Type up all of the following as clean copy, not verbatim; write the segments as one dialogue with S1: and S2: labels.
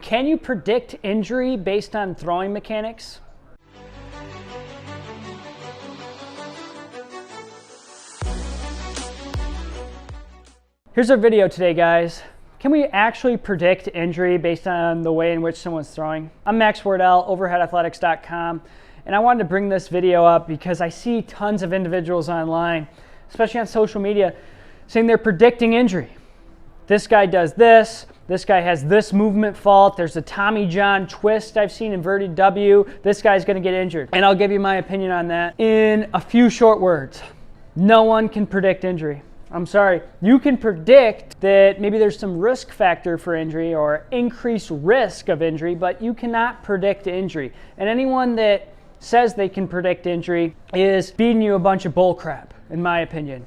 S1: Can you predict injury based on throwing mechanics? Here's our video today, guys. Can we actually predict injury based on the way in which someone's throwing? I'm Max Wardell, overheadathletics.com, and I wanted to bring this video up because I see tons of individuals online, especially on social media, saying they're predicting injury. This guy does this guy has this movement fault, there's a Tommy John twist I've seen, inverted W, this guy's gonna get injured. And I'll give you my opinion on that in a few short words. No one can predict injury. I'm sorry. You can predict that maybe there's some risk factor for injury or increased risk of injury, but you cannot predict injury. And anyone that says they can predict injury is feeding you a bunch of bull crap, in my opinion.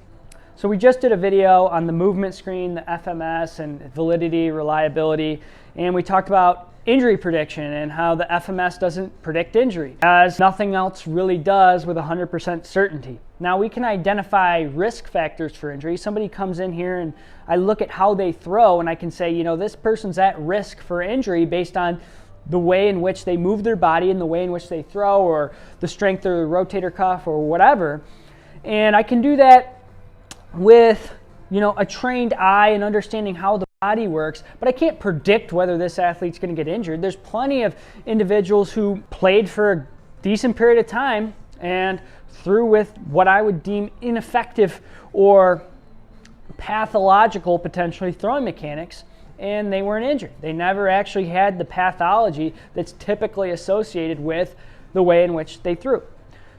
S1: So we just did a video on the movement screen, the FMS, and validity, reliability, and we talked about injury prediction and how the FMS doesn't predict injury, as nothing else really does with 100% certainty. Now we can identify risk factors for injury. Somebody comes in here and I look at how they throw and I can say, you know, this person's at risk for injury based on the way in which they move their body and the way in which they throw, or the strength of the rotator cuff or whatever. And I can do that with, you know, a trained eye and understanding how the body works, but I can't predict whether this athlete's going to get injured. There's plenty of individuals who played for a decent period of time and threw with what I would deem ineffective or pathological, potentially, throwing mechanics, and they weren't injured. They never actually had the pathology that's typically associated with the way in which they threw.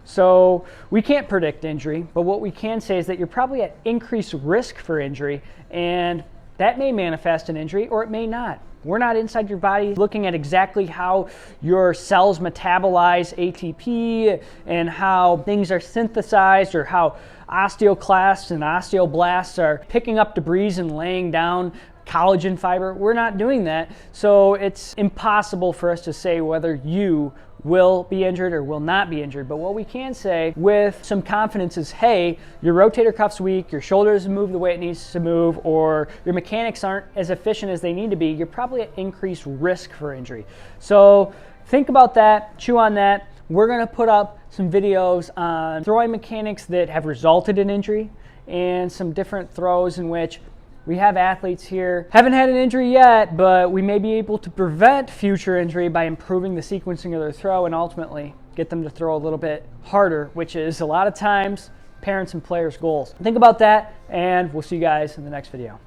S1: So we can't predict injury, but what we can say is that you're probably at increased risk for injury, and that may manifest an injury or it may not. We're not inside your body looking at exactly how your cells metabolize ATP and how things are synthesized, or how osteoclasts and osteoblasts are picking up debris and laying down collagen fiber. We're not doing that. So it's impossible for us to say whether you will be injured or will not be injured. But what we can say with some confidence is, hey, your rotator cuff's weak, your shoulder doesn't move the way it needs to move, or your mechanics aren't as efficient as they need to be, you're probably at increased risk for injury. So think about that, chew on that. We're gonna put up some videos on throwing mechanics that have resulted in injury and some different throws in which we have athletes here, haven't had an injury yet, but we may be able to prevent future injury by improving the sequencing of their throw and ultimately get them to throw a little bit harder, which is a lot of times parents and players' goals. Think about that, and we'll see you guys in the next video.